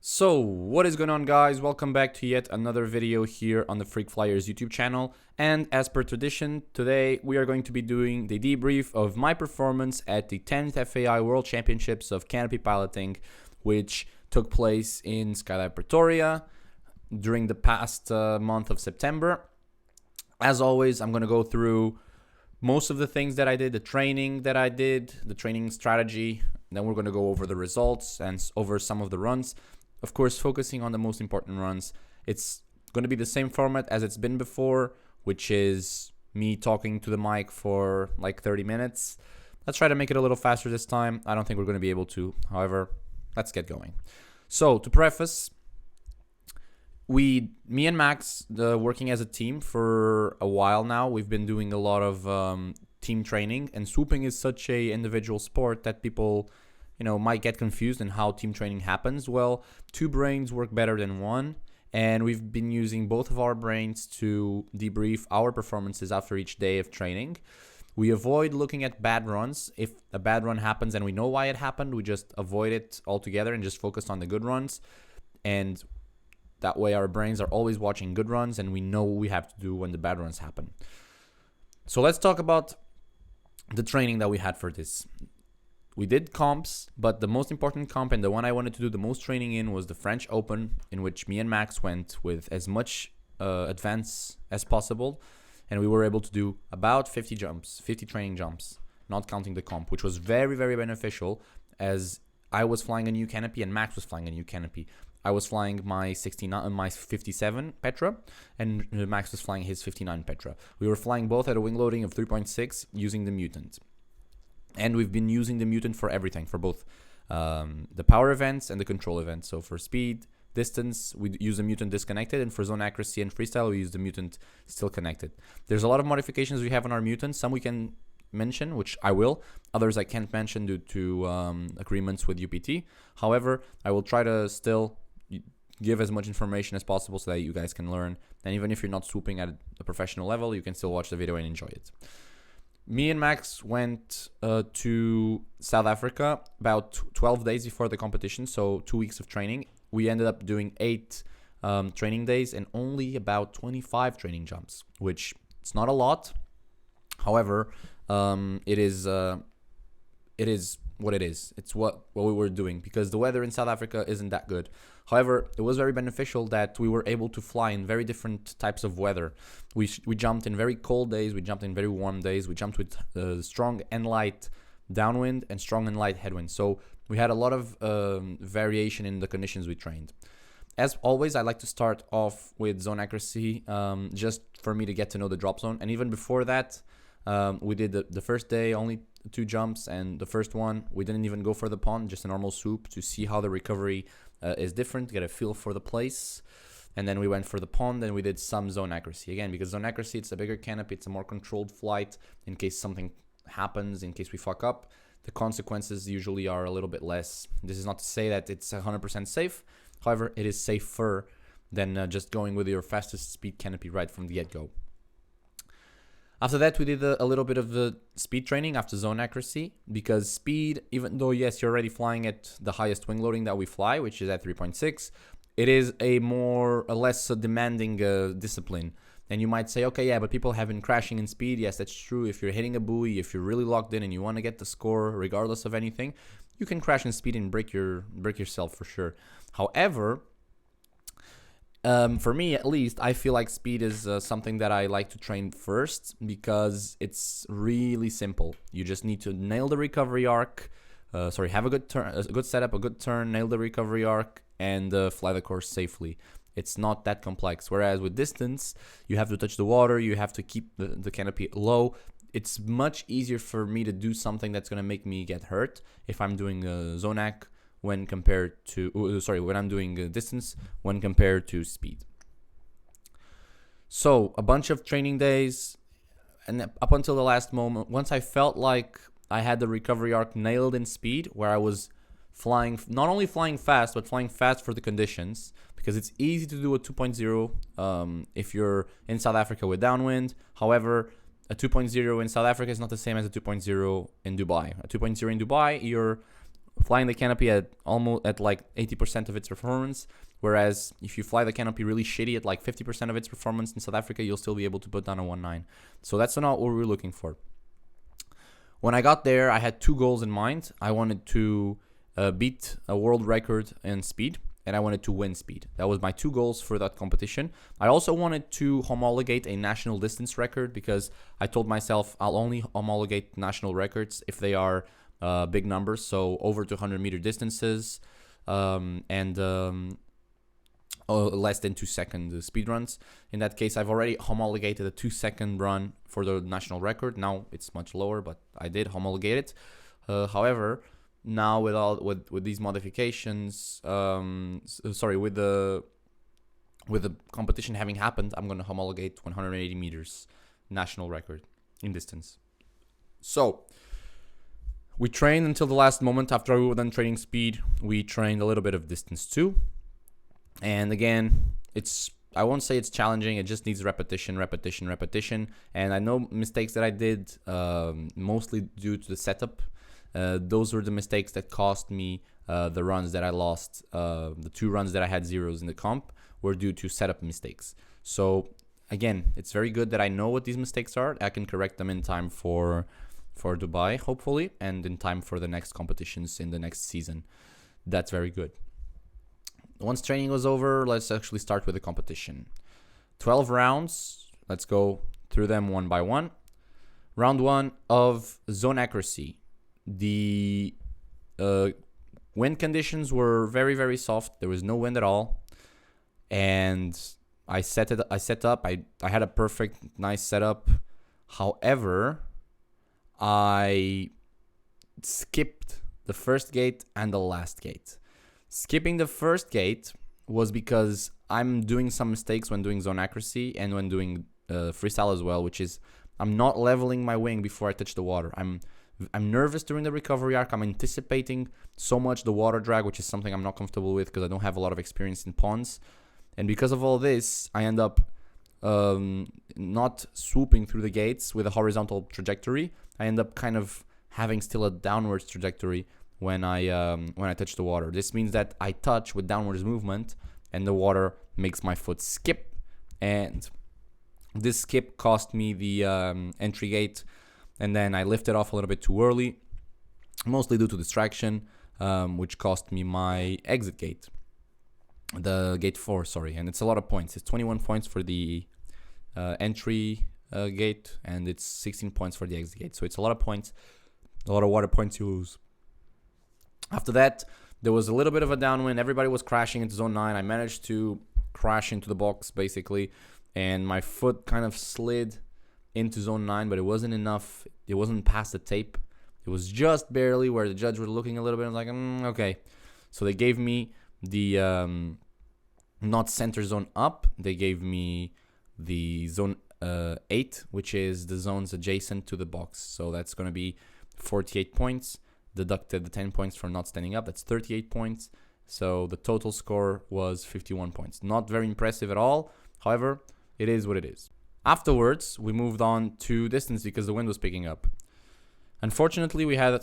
So, what is going on, guys? Welcome back to yet another video here on the Freak Flyers YouTube channel. And as per tradition, today we are going to be doing the debrief of my performance at the 10th FAI World Championships of Canopy Piloting, which took place in Skydive Pretoria during the past month of September. As always, I'm going to go through most of the things that I did, the training that I did, the training strategy. Then we're going to go over the results and over some of the runs. Of course, focusing on the most important runs. It's going to be the same format as it's been before, which is me talking to the mic for like 30 minutes. Let's try to make it a little faster this time. I don't think we're going to be able to. However, let's get going. So, to preface, me and Max, working as a team for a while now. We've been doing a lot of team training, and swooping is such a individual sport that people might get confused in how team training happens. Well, two brains work better than one, and we've been using both of our brains to debrief our performances after each day of training. We avoid looking at bad runs. If a bad run happens and we know why it happened, we just avoid it altogether and just focus on the good runs. And that way our brains are always watching good runs and we know what we have to do when the bad runs happen. So let's talk about the training that we had for this. We did comps, but the most important comp and the one I wanted to do the most training in was the French Open, in which me and Max went with as much advance as possible. And we were able to do about 50 training jumps, not counting the comp, which was very, very beneficial as I was flying a new canopy and Max was flying a new canopy. I was flying my 57 Petra, and Max was flying his 59 Petra. We were flying both at a wing loading of 3.6 using the Mutant. And we've been using the Mutant for everything, for both the power events and the control events. So for speed, distance, we use the Mutant disconnected, and for zone accuracy and freestyle, we use the Mutant still connected. There's a lot of modifications we have on our Mutant. Some we can mention, which I will. Others I can't mention due to agreements with UPT. However, I will try to still give as much information as possible so that you guys can learn. And even if you're not swooping at a professional level, you can still watch the video and enjoy it. Me and Max went to South Africa about 12 days before the competition, so 2 weeks of training. We ended up doing 8 training days and only about 25 training jumps, which it's not a lot. However, it is what it is. It's what we were doing because the weather in South Africa isn't that good. However, it was very beneficial that we were able to fly in very different types of weather. We jumped in very cold days. We jumped in very warm days. We jumped with strong and light downwind and strong and light headwind. So we had a lot of variation in the conditions we trained. As always, I like to start off with zone accuracy just for me to get to know the drop zone. And even before that, we did the first day only 2 jumps, and the first one we didn't even go for the pond, just a normal swoop to see how the recovery is different, to get a feel for the place. And then we went for the pond and we did some zone accuracy again, because zone accuracy, it's a bigger canopy, it's a more controlled flight. In case something happens, in case we fuck up, the consequences usually are a little bit less. This is not to say that it's 100% safe. However, it is safer than just going with your fastest speed canopy right from the get-go. After that, we did a little bit of the speed training after zone accuracy, because speed, even though, yes, you're already flying at the highest wing loading that we fly, which is at 3.6, it is a less demanding discipline. And you might say, okay, yeah, but people have been crashing in speed. Yes, that's true. If you're hitting a buoy, if you're really locked in and you want to get the score regardless of anything, you can crash in speed and break yourself for sure. However, for me, at least, I feel like speed is something that I like to train first because it's really simple. You just need to nail the recovery arc, have a good turn, a good setup, a good turn, nail the recovery arc, and fly the course safely. It's not that complex. Whereas with distance, you have to touch the water, you have to keep the canopy low. It's much easier for me to do something that's going to make me get hurt if I'm doing a zone ac when compared to, when I'm doing distance when compared to speed. So a bunch of training days, and up until the last moment, once I felt like I had the recovery arc nailed in speed, where I was flying, not only flying fast, but flying fast for the conditions, because it's easy to do a 2.0 if you're in South Africa with downwind. However, a 2.0 in South Africa is not the same as a 2.0 in Dubai. A 2.0 in Dubai, you're flying the Canopy at almost at like 80% of its performance, whereas if you fly the Canopy really shitty at like 50% of its performance in South Africa, you'll still be able to put down a 1.9. So that's not what we were looking for. When I got there, I had two goals in mind. I wanted to beat a world record in speed, and I wanted to win speed. That was my two goals for that competition. I also wanted to homologate a national distance record, because I told myself I'll only homologate national records if they are big numbers, so over 200-meter distances, and less than 2-second speed runs. In that case, I've already homologated a 2-second run for the national record. Now it's much lower, but I did homologate it. However, now with these modifications, with the competition having happened, I'm going to homologate 180 meters national record in distance. So we trained until the last moment. After we were done training speed, we trained a little bit of distance too. And again, I won't say it's challenging. It just needs repetition. And I know mistakes that I did, mostly due to the setup. Those were the mistakes that cost me the runs that I lost. The 2 runs that I had zeros in the comp were due to setup mistakes. So again, it's very good that I know what these mistakes are. I can correct them in time for Dubai, hopefully, and in time for the next competitions in the next season. That's very good. Once training was over, let's actually start with the competition. 12 rounds. Let's go through them one by one. Round 1 of zone accuracy. The wind conditions were very, very soft. There was no wind at all. And I set up. I had a perfect, nice setup. However, I skipped the first gate and the last gate. Skipping the first gate was because I'm doing some mistakes when doing zone accuracy and when doing freestyle as well, which is I'm not leveling my wing before I touch the water. I'm nervous during the recovery arc. I'm anticipating so much the water drag, which is something I'm not comfortable with because I don't have a lot of experience in ponds. And because of all this, I end up not swooping through the gates with a horizontal trajectory. I end up kind of having still a downwards trajectory when I touch the water. This means that I touch with downwards movement and the water makes my foot skip. And this skip cost me the entry gate. And then I lifted off a little bit too early, mostly due to distraction, which cost me my exit gate. The gate 4, sorry. And it's a lot of points. It's 21 points for the entry gate, and it's 16 points for the exit gate. So it's a lot of points, a lot of water points you lose. After that, there was a little bit of a downwind. Everybody was crashing into zone 9. I managed to crash into the box, basically, and my foot kind of slid into zone 9, but it wasn't enough. It wasn't past the tape. It was just barely where the judge was looking a little bit and like, okay. So they gave me the not center zone up. They gave me the zone 8, which is the zones adjacent to the box. So that's going to be 48 points. Deducted the 10 points for not standing up. That's 38 points. So the total score was 51 points. Not very impressive at all. However, it is what it is. Afterwards, we moved on to distance because the wind was picking up. Unfortunately, we had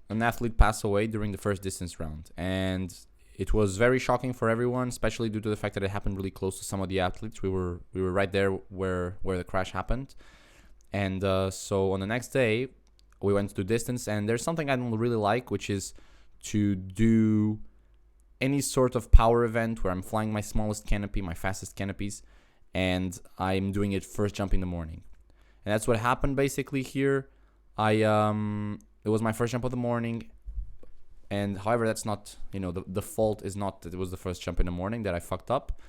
an athlete pass away during the first distance round. And it was very shocking for everyone, especially due to the fact that it happened really close to some of the athletes. We were right there where the crash happened. And so on the next day, we went to distance, and there's something I don't really like, which is to do any sort of power event where I'm flying my smallest canopy, my fastest canopies, and I'm doing it first jump in the morning. And that's what happened basically here. It was my first jump of the morning, and however, that's not, the fault is not that it was the first jump in the morning that I fucked up.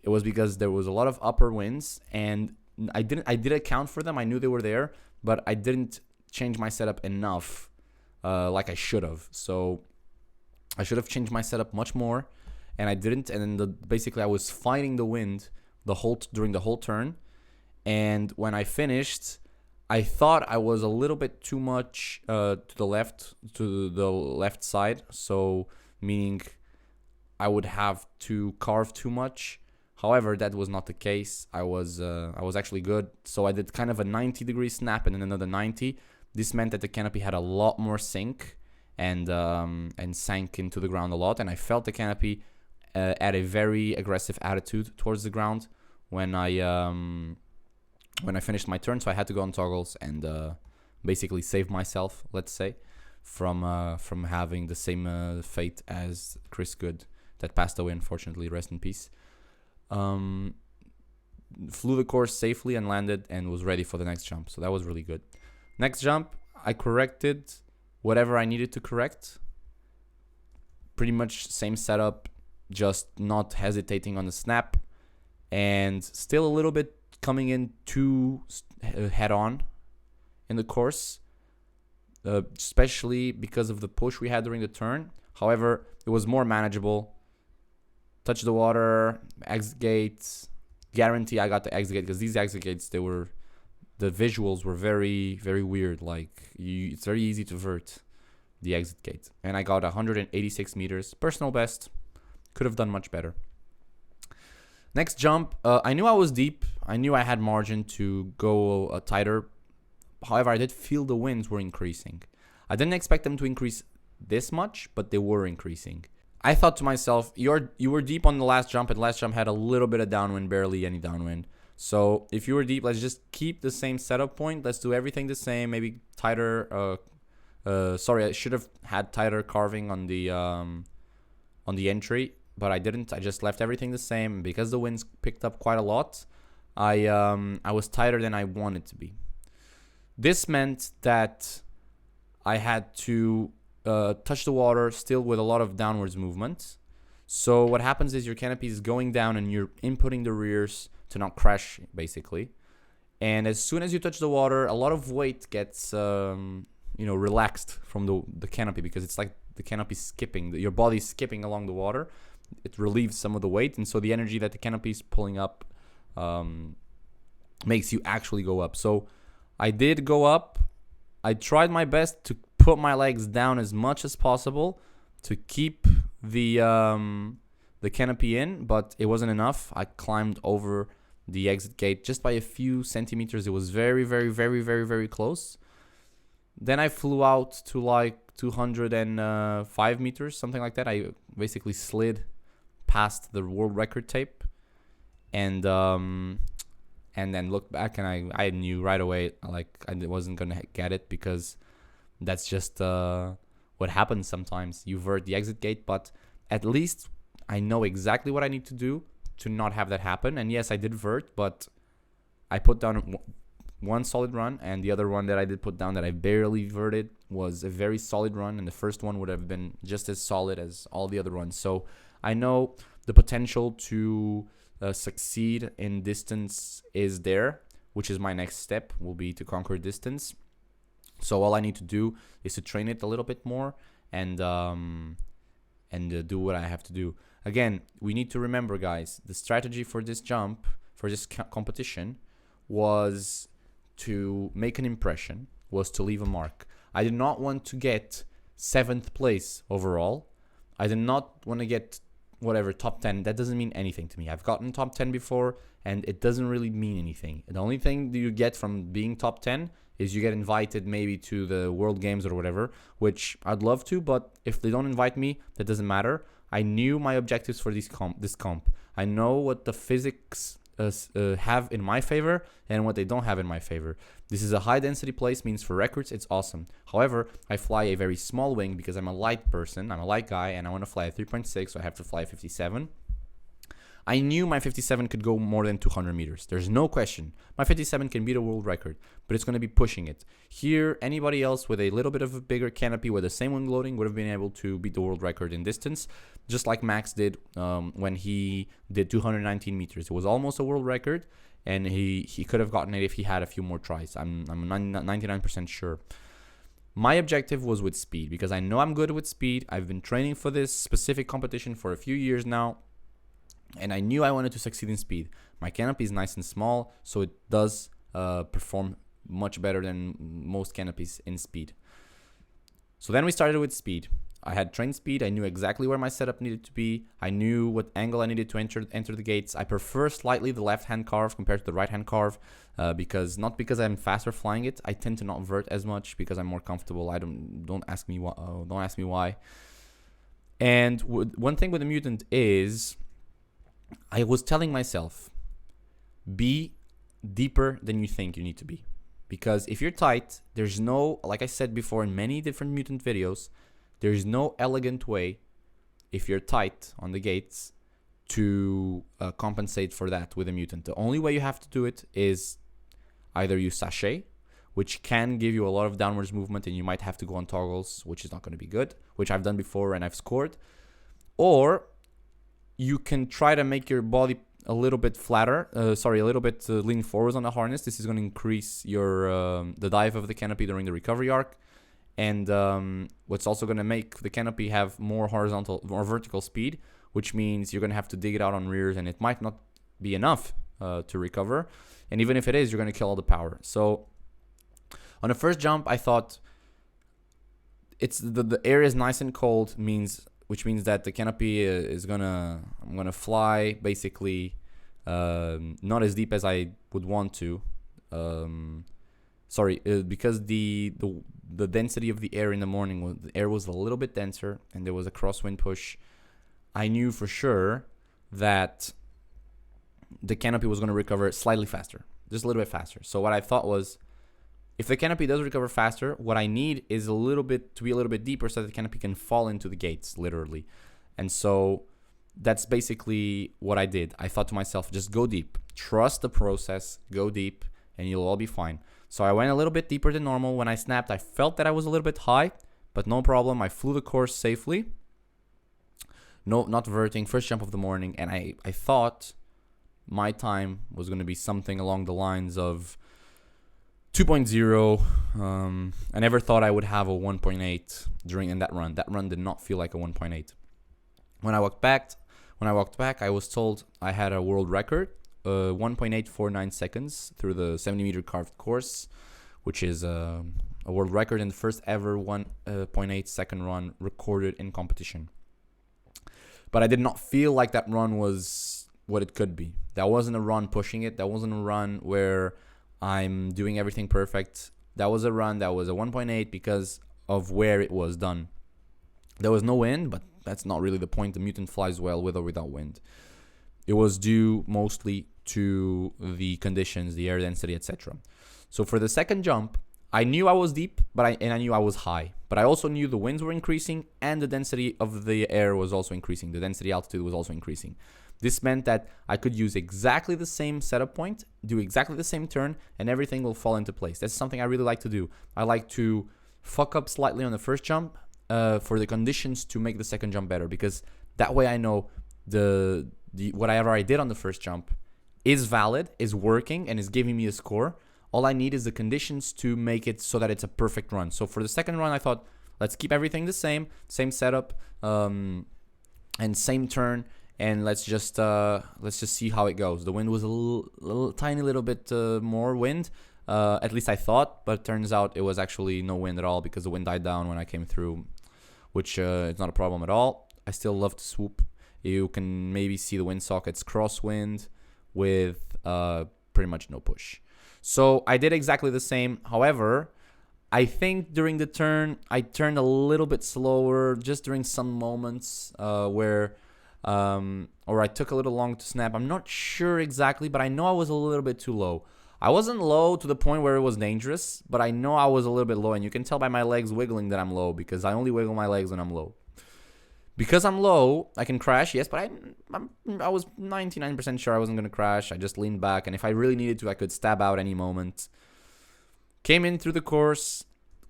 It was because there was a lot of upper winds, and I did account for them. I knew they were there, but I didn't change my setup enough like I should have. So I should have changed my setup much more, and I didn't. And then basically I was fighting the wind during the whole turn. And when I finished, I thought I was a little bit too much to the left side. So meaning I would have to carve too much. However, that was not the case. I was actually good. So I did kind of a 90-degree snap and then another 90. This meant that the canopy had a lot more sink, and sank into the ground a lot. And I felt the canopy at a very aggressive attitude towards the ground when I finished my turn. So I had to go on toggles and basically save myself, let's say, from having the same fate as Chris Good that passed away, unfortunately. Rest in peace. Flew the course safely and landed and was ready for the next jump. So that was really good. Next jump, I corrected whatever I needed to correct. Pretty much same setup, just not hesitating on the snap, and still a little bit coming in too head on in the course, especially because of the push we had during the turn. However, it was more manageable. Touch the water, exit gates. Guarantee I got the exit gate, because these exit gates, the visuals were very, very weird. Like, it's very easy to vert the exit gate. And I got 186 meters, personal best. Could have done much better. Next jump, I knew I was deep. I knew I had margin to go tighter. However, I did feel the winds were increasing. I didn't expect them to increase this much, but they were increasing. I thought to myself, you were deep on the last jump, and the last jump had a little bit of downwind, barely any downwind. So if you were deep, let's just keep the same setup point. Let's do everything the same, maybe tighter. Sorry, I should have had tighter carving on the entry, but I didn't. I just left everything the same. Because the winds picked up quite a lot, I was tighter than I wanted to be. This meant that I had to touch the water still with a lot of downwards movement. So what happens is your canopy is going down and you're inputting the rears to not crash, basically. And as soon as you touch the water, a lot of weight gets relaxed from the canopy, because it's like the canopy skipping, your body's skipping along the water. It relieves some of the weight, and so the energy that the canopy is pulling up makes you actually go up. So I did go up. I tried my best to put my legs down as much as possible to keep the canopy in, but it wasn't enough. I climbed over the exit gate just by a few centimeters. It was very, very, very, very, very close. Then I flew out to like 205 meters, something like that. I basically slid past the world record tape, and then looked back, and I knew right away, like, I wasn't gonna get it, because that's just what happens sometimes. You vert the exit gate, but at least I know exactly what I need to do to not have that happen. And yes, I did vert, but I put down one solid run, and the other one that I did put down that I barely verted was a very solid run, and the first one would have been just as solid as all the other runs. So I know the potential to succeed in distance is there, which is my next step, will be to conquer distance. So all I need to do is to train it a little bit more and do what I have to do. Again, we need to remember, guys, the strategy for this jump, for this competition, was to make an impression, was to leave a mark. I did not want to get 7th place overall. I did not want to get top 10. That doesn't mean anything to me. I've gotten top 10 before, and it doesn't really mean anything. The only thing that you get from being top 10 is you get invited maybe to the World Games or whatever, which I'd love to, but if they don't invite me, that doesn't matter. I knew my objectives for this comp. I know what the physics have in my favor and what they don't have in my favor. This is a high density place, means for records it's awesome. However, I fly a very small wing because I'm a light person, I'm a light guy, and I want to fly a 3.6, so I have to fly a 57. I knew my 57 could go more than 200 meters. There's no question. My 57 can beat a world record, but it's going to be pushing it. Here, anybody else with a little bit of a bigger canopy with the same wing loading would have been able to beat the world record in distance, just like Max did when he did 219 meters. It was almost a world record, and he could have gotten it if he had a few more tries. I'm 99% sure. My objective was with speed, because I know I'm good with speed. I've been training for this specific competition for a few years now, and I knew I wanted to succeed in speed. My canopy is nice and small, so it does perform much better than most canopies in speed. So then we started with speed. I had train speed. I knew exactly where my setup needed to be. I knew what angle I needed to enter the gates. I prefer slightly the left-hand carve compared to the right-hand carve, because not because I'm faster flying it. I tend to not vert as much because I'm more comfortable. I don't ask me why. Don't ask me why. And one thing with the mutant is, I was telling myself, be deeper than you think you need to be. Because if you're tight, there's no, like I said before in many different mutant videos, there's no elegant way, if you're tight on the gates, to compensate for that with a mutant. The only way you have to do it is either you sachet, which can give you a lot of downwards movement and you might have to go on toggles, which is not going to be good, which I've done before and I've scored. Or you can try to make your body a little bit flatter, a little bit lean forwards on the harness. This is going to increase your the dive of the canopy during the recovery arc, and what's also going to make the canopy have more vertical speed, which means you're going to have to dig it out on rears, and it might not be enough to recover, and even if it is, you're going to kill all the power. So on the first jump, I thought it's the air is nice and cold, which means that the canopy I'm gonna fly basically not as deep as I would want to. Because the density of the air in the morning the air was a little bit denser and there was a crosswind push. I knew for sure that the canopy was going to recover slightly faster, just a little bit faster. So what I thought was, if the canopy does recover faster, what I need is to be a little bit deeper so that the canopy can fall into the gates, literally. And so that's basically what I did. I thought to myself, just go deep. Trust the process, go deep, and you'll all be fine. So I went a little bit deeper than normal. When I snapped, I felt that I was a little bit high, but no problem. I flew the course safely. No, not verting, first jump of the morning. And I thought my time was going to be something along the lines of 2.0. I never thought I would have a 1.8 in that run. That run did not feel like a 1.8. When I walked back, I was told I had a world record, 1.849 seconds through the 70-meter carved course, which is a world record and the first ever 1.8 second run recorded in competition. But I did not feel like that run was what it could be. That wasn't a run pushing it. That wasn't a run where I'm doing everything perfect. That was a run that was a 1.8 because of where it was done. There was no wind, but that's not really the point. The mutant flies well with or without wind. It was due mostly to the conditions, the air density, etc. So for the second jump, I knew I was deep, I knew I was high. But I also knew the winds were increasing and the density of the air was also increasing. The density altitude was also increasing. This meant that I could use exactly the same setup point, do exactly the same turn, and everything will fall into place. That's something I really like to do. I like to fuck up slightly on the first jump for the conditions to make the second jump better, because that way I know whatever I did on the first jump is valid, is working, and is giving me a score. All I need is the conditions to make it so that it's a perfect run. So for the second run, I thought, let's keep everything the same setup, and same turn. And let's just see how it goes. The wind was a tiny little bit more wind, at least I thought, but it turns out it was actually no wind at all because the wind died down when I came through, which it's not a problem at all. I still love to swoop. You can maybe see the wind sockets crosswind with pretty much no push. So I did exactly the same. However, I think during the turn, I turned a little bit slower just during some moments or I took a little long to snap. I'm not sure exactly, but I know I was a little bit too low. I wasn't low to the point where it was dangerous, but I know I was a little bit low, and you can tell by my legs wiggling that I'm low because I only wiggle my legs when I'm low. Because I'm low, I can crash, yes, but I was 99% sure I wasn't going to crash. I just leaned back, and if I really needed to, I could stab out any moment. Came in through the course,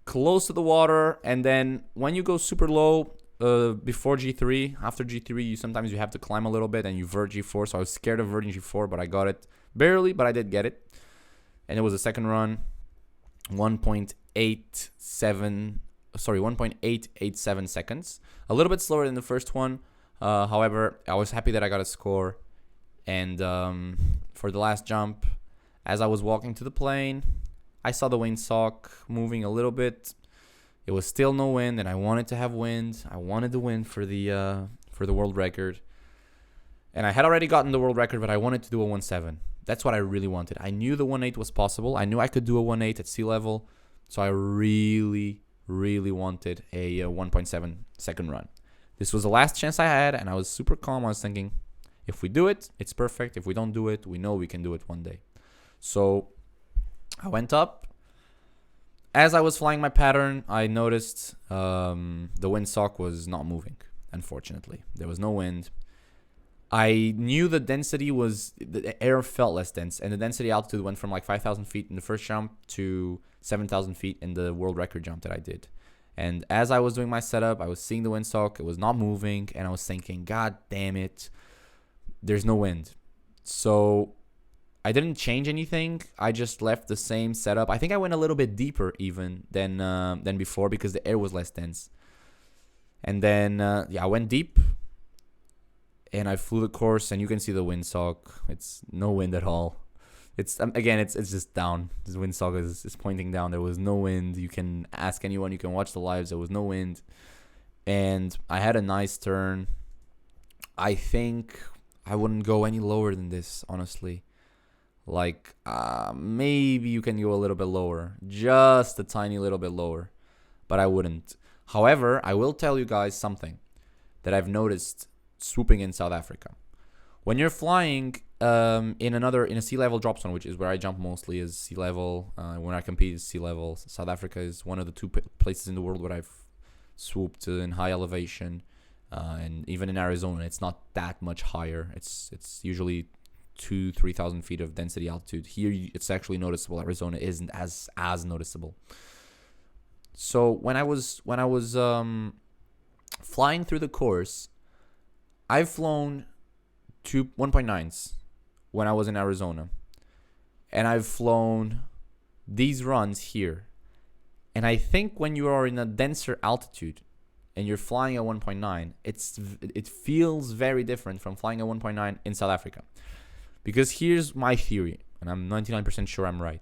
close to the water, and then when you go super low, before G3, after G3, sometimes you have to climb a little bit and you vert G4. So I was scared of verting G4, but I got it barely, but I did get it. And it was a second run, 1.887 seconds, a little bit slower than the first one. However, I was happy that I got a score. And for the last jump, as I was walking to the plane, I saw the windsock moving a little bit. It was still no wind, and I wanted to have wind. I wanted the wind for the world record. And I had already gotten the world record, but I wanted to do a 1.7. That's what I really wanted. I knew the 1.8 was possible. I knew I could do a 1.8 at sea level. So I really, really wanted a 1.7 second run. This was the last chance I had, and I was super calm. I was thinking, if we do it, it's perfect. If we don't do it, we know we can do it one day. So I went up. As I was flying my pattern, I noticed the windsock was not moving, unfortunately. There was no wind. I knew the density was, the air felt less dense, and the density altitude went from like 5,000 feet in the first jump to 7,000 feet in the world record jump that I did. And as I was doing my setup, I was seeing the windsock. It was not moving, and I was thinking, God damn it, there's no wind. So I didn't change anything. I just left the same setup. I think I went a little bit deeper even than before because the air was less dense. And then, I went deep. And I flew the course, and you can see the windsock. It's no wind at all. It's again, it's just down. This windsock is pointing down. There was no wind. You can ask anyone. You can watch the lives. There was no wind, and I had a nice turn. I think I wouldn't go any lower than this, honestly. Like maybe you can go a little bit lower, just a tiny little bit lower, but I wouldn't. However, I will tell you guys something that I've noticed swooping in South Africa. When you're flying in a sea level drop zone, which is where I jump mostly, is sea level. When I compete is sea level. South Africa is one of the two places in the world where I've swooped in high elevation, and even in Arizona, it's not that much higher. It's usually 2,000-3,000 feet of density altitude. Here, it's actually noticeable. Arizona isn't as noticeable. So when I was flying through the course, I've flown 1.9s when I was in Arizona. And I've flown these runs here. And I think when you are in a denser altitude and you're flying at 1.9, it feels very different from flying at 1.9 in South Africa. Because here's my theory, and I'm 99% sure I'm right.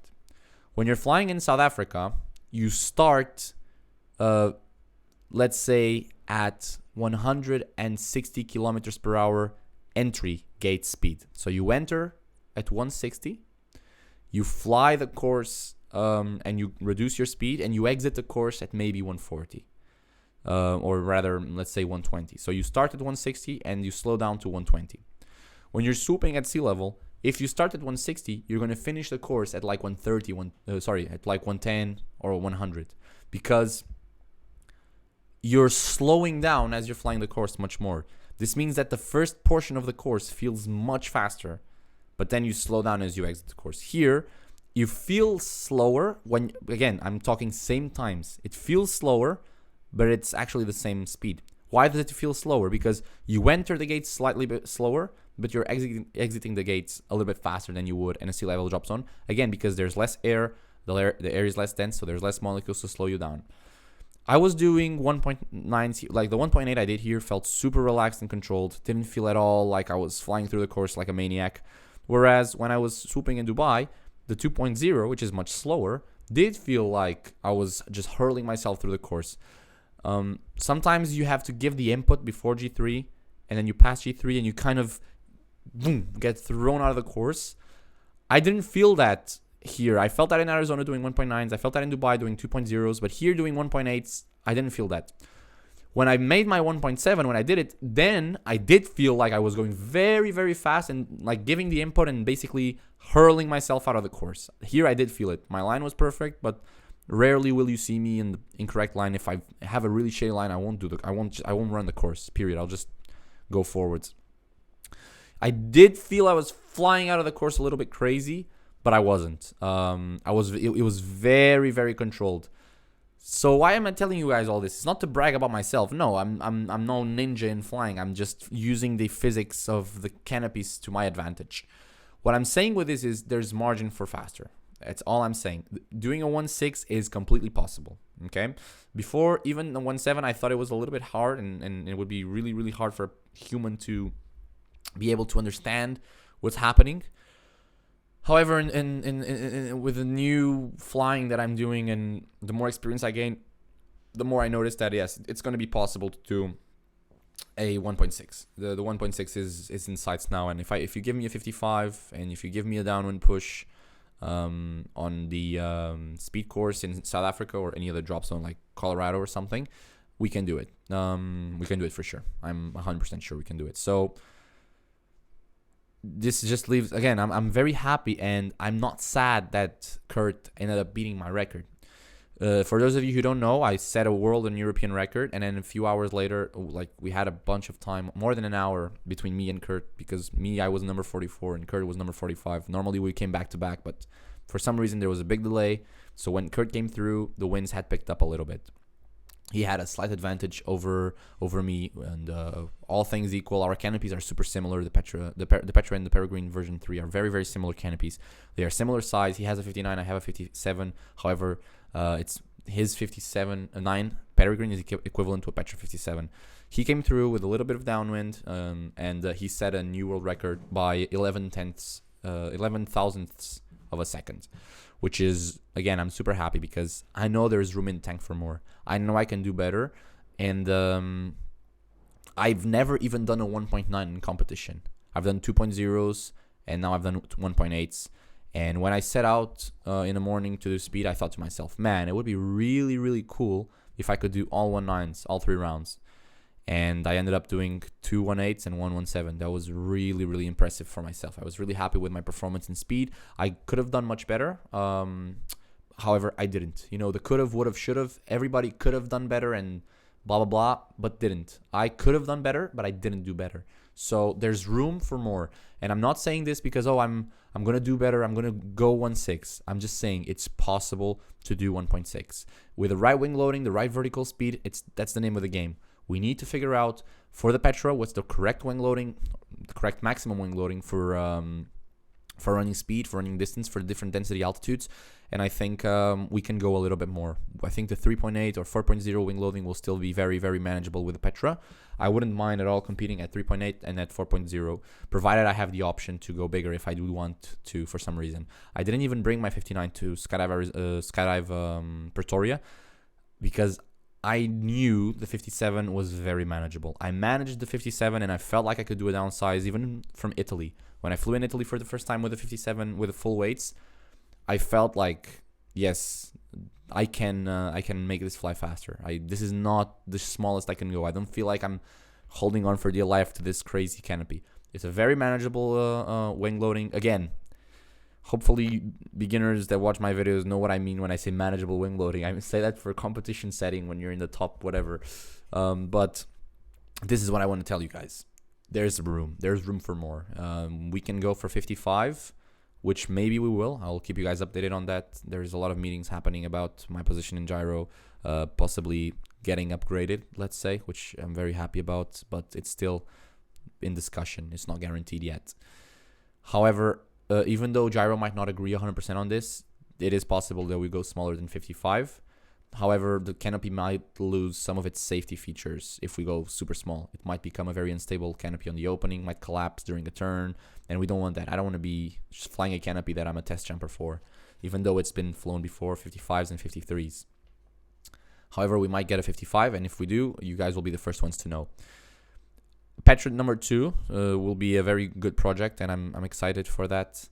When you're flying in South Africa, you start, let's say, at 160 kilometers per hour entry gate speed. So you enter at 160, you fly the course, and you reduce your speed, and you exit the course at maybe 140, or rather, let's say 120. So you start at 160 and you slow down to 120. When you're swooping at sea level, if you start at 160, you're going to finish the course at like 130, at like 110 or 100, because you're slowing down as you're flying the course much more. This means that the first portion of the course feels much faster, but then you slow down as you exit the course. Here, you feel slower when, again, I'm talking same times. It feels slower, but it's actually the same speed. Why does it feel slower? Because you enter the gates slightly bit slower, but you're exiting the gates a little bit faster than you would in a sea level drop zone. Again, because there's less air, the air is less dense, so there's less molecules to slow you down. I was doing 1.9, like the 1.8 I did here felt super relaxed and controlled. Didn't feel at all like I was flying through the course like a maniac. Whereas when I was swooping in Dubai, the 2.0, which is much slower, did feel like I was just hurling myself through the course. Sometimes you have to give the input before G3, and then you pass G3 and you kind of boom, get thrown out of the course. I didn't feel that here. I felt that in Arizona doing 1.9s. I felt that in Dubai doing 2.0s. But here doing 1.8s, I didn't feel that. When I made my 1.7, when I did it, then I did feel like I was going very, very fast and like giving the input and basically hurling myself out of the course. Here I did feel it. My line was perfect, but rarely will you see me in the incorrect line. If I have a really shitty line, I won't run the course, period. I'll just go forwards. I did feel I was flying out of the course a little bit crazy, but I wasn't. It was very, very controlled. So why am I telling you guys all this? It's not to brag about myself. No, I'm no ninja in flying. I'm just using the physics of the canopies to my advantage. What I'm saying with this is there's margin for faster. That's all I'm saying. Doing a 1.6 is completely possible. Okay? Before even the 1.7, I thought it was a little bit hard, and it would be really, really hard for a human to be able to understand what's happening. However, with the new flying that I'm doing and the more experience I gain, the more I noticed that, yes, it's going to be possible to do a 1.6. The 1.6 is in sights now, and if you give me a 55 and if you give me a downwind push on the speed course in South Africa or any other drop zone like Colorado or something, we can do it. We can do it for sure. I'm 100% sure we can do it. So this just leaves, again, I'm very happy, and I'm not sad that Kurt ended up beating my record. For those of you who don't know, I set a world and European record, and then a few hours later, like, we had a bunch of time, more than an hour between me and Kurt, because I was number 44 and Kurt was number 45. Normally we came back to back, but for some reason there was a big delay. So when Kurt came through, the winds had picked up a little bit. He had a slight advantage over me, and all things equal, our canopies are super similar. The Petra and the Peregrine version 3 are very, very similar canopies. They are similar size. He has a 59, I have a 57. However, it's his 57.9 Peregrine is equivalent to a Petra 57. He came through with a little bit of downwind, and he set a new world record by 11 thousandths of a second, which is, again, I'm super happy because I know there's room in the tank for more. I know I can do better, and I've never even done a 1.9 in competition. I've done 2.0s, and now I've done 1.8s. And when I set out in the morning to do speed, I thought to myself, man, it would be really, really cool if I could do all 1.9s, all 3 rounds. And I ended up doing 2 1.8s and 1 1.7. That was really, really impressive for myself. I was really happy with my performance in speed. I could have done much better. However, I didn't. You know, the could have, would have, should have. Everybody could have done better and blah, blah, blah, but didn't. I could have done better, but I didn't do better. So there's room for more. And I'm not saying this because, I'm going to do better. I'm going to go 1.6. I'm just saying it's possible to do 1.6. With the right wing loading, the right vertical speed, that's the name of the game. We need to figure out for the Petra what's the correct wing loading, the correct maximum wing loading for running speed, for running distance, for different density altitudes. And I think we can go a little bit more. I think the 3.8 or 4.0 wing loading will still be very, very manageable with the Petra. I wouldn't mind at all competing at 3.8 and at 4.0, provided I have the option to go bigger if I do want to for some reason. I didn't even bring my 59 to skydive Pretoria because I knew the 57 was very manageable. I managed the 57 and I felt like I could do a downsize even from Italy. When I flew in Italy for the first time with the 57 with the full weights, I felt like, yes, I can make this fly faster. This is not the smallest I can go. I don't feel like I'm holding on for dear life to this crazy canopy. It's a very manageable wing loading. Again, hopefully beginners that watch my videos know what I mean when I say manageable wing loading. I say that for competition setting when you're in the top whatever. But this is what I want to tell you guys. There's room. There's room for more. We can go for 55, which maybe we will. I'll keep you guys updated on that. There's a lot of meetings happening about my position in gyro, possibly getting upgraded, let's say, which I'm very happy about, but it's still in discussion. It's not guaranteed yet. However, even though gyro might not agree 100% on this, it is possible that we go smaller than 55. However, the canopy might lose some of its safety features if we go super small. It might become a very unstable canopy on the opening, might collapse during a turn, and we don't want that. I don't want to be just flying a canopy that I'm a test jumper for, even though it's been flown before, 55s and 53s. However, we might get a 55, and if we do, you guys will be the first ones to know. Petra number 2 will be a very good project, and I'm excited for that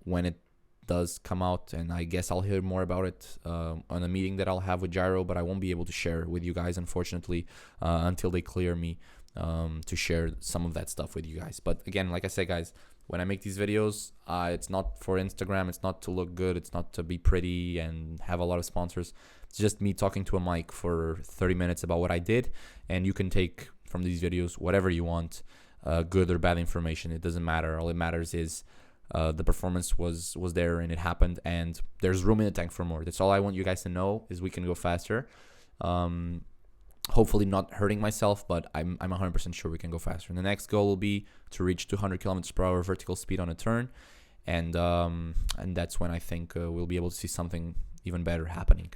when it does come out, and I guess I'll hear more about it on a meeting that I'll have with gyro, but I won't be able to share with you guys, unfortunately, until they clear me to share some of that stuff with you guys. But again, like I said, guys, when I make these videos, it's not for Instagram, it's not to look good, it's not to be pretty and have a lot of sponsors. It's just me talking to a mic for 30 minutes about what I did, and you can take from these videos whatever you want, good or bad information. It doesn't matter. All it matters is the performance was there and it happened, and there's room in the tank for more. That's all I want you guys to know, is we can go faster. Hopefully not hurting myself, but I'm 100% sure we can go faster. And the next goal will be to reach 200 kilometers per hour vertical speed on a turn, and that's when I think we'll be able to see something even better happening.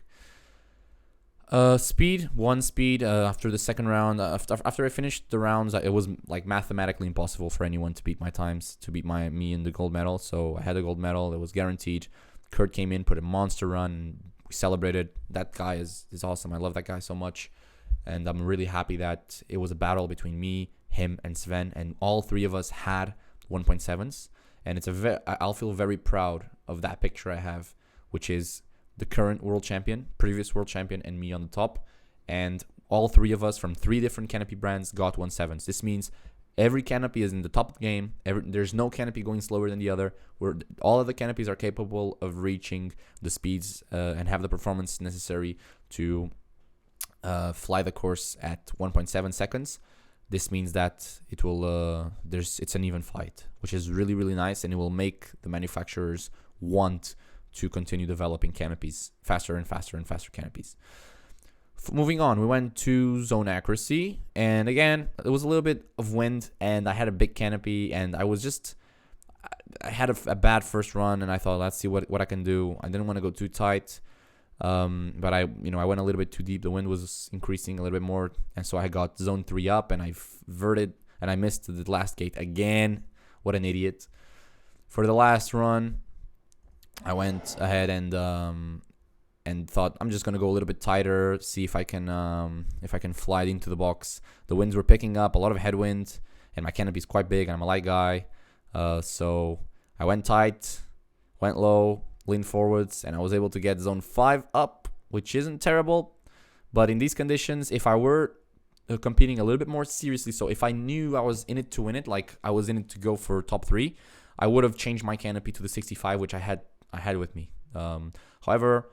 Speed after the second round, after I finished the rounds, it was like mathematically impossible for anyone to beat my times, to beat me in the gold medal. So I had a gold medal. It was guaranteed. Kurt came in, put a monster run, we celebrated. That guy is awesome. I love that guy so much, and I'm really happy that it was a battle between me, him, and Sven, and all three of us had 1.7s. And I'll feel very proud of that picture I have, which is the current world champion, previous world champion, and me on the top. And all three of us from 3 different Canopy brands got 1.7s. This means every Canopy is in the top of the game. There's no Canopy going slower than the other. All of the Canopies are capable of reaching the speeds and have the performance necessary to fly the course at 1.7 seconds. This means that it will it's an even fight, which is really, really nice, and it will make the manufacturers want to continue developing canopies, faster and faster and faster canopies. Moving on, we went to zone accuracy, and again, there was a little bit of wind, and I had a big canopy, and I had a bad first run, and I thought, let's see what I can do. I didn't want to go too tight. But I went a little bit too deep. The wind was increasing a little bit more, and so I got zone 3 up, and I verted, and I missed the last gate again. What an idiot! For the last run, I went ahead and thought I'm just gonna go a little bit tighter, see if I can fly into the box. The winds were picking up, a lot of headwind, and my canopy is quite big, and I'm a light guy, so I went tight, went low, lean forwards, and I was able to get zone 5 up, which isn't terrible. But in these conditions, if I were competing a little bit more seriously, so if I knew I was in it to win it, like I was in it to go for top 3, I would have changed my canopy to the 65, which I had with me. However,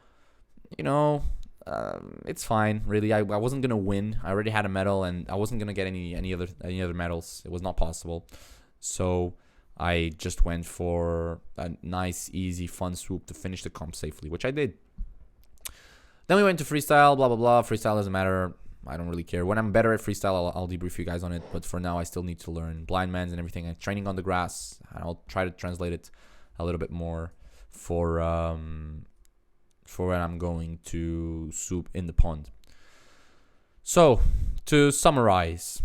it's fine, really. I wasn't gonna win. I already had a medal, and I wasn't gonna get any other medals. It was not possible. So I just went for a nice, easy, fun swoop to finish the comp safely, which I did. Then we went to freestyle, blah, blah, blah. Freestyle doesn't matter. I don't really care. When I'm better at freestyle, I'll debrief you guys on it. But for now, I still need to learn blind mans and everything. And training on the grass. I'll try to translate it a little bit more for when I'm going to swoop in the pond. So, to summarize,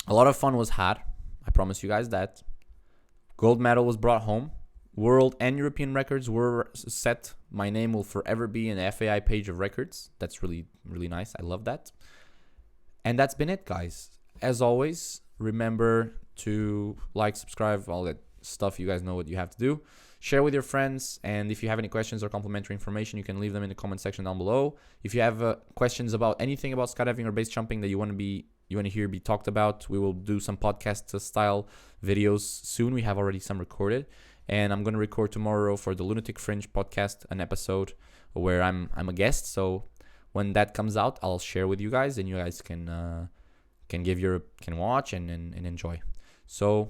a lot of fun was had. I promise you guys that. Gold medal was brought home. World and European records were set. My name will forever be in the FAI page of records. That's really, really nice. I love that. And that's been it, guys. As always, remember to like, subscribe, all that stuff. You guys know what you have to do. Share with your friends. And if you have any questions or complimentary information, you can leave them in the comment section down below. If you have questions about anything about skydiving or base jumping that you want to hear be talked about, we will do some podcast style videos soon. We have already some recorded, and I'm going to record tomorrow for the Lunatic Fringe podcast an episode where I'm a guest. So when that comes out, I'll share with you guys, and you guys can watch and enjoy. So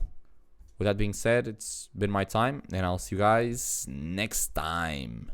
with that being said, it's been my time, and I'll see you guys next time.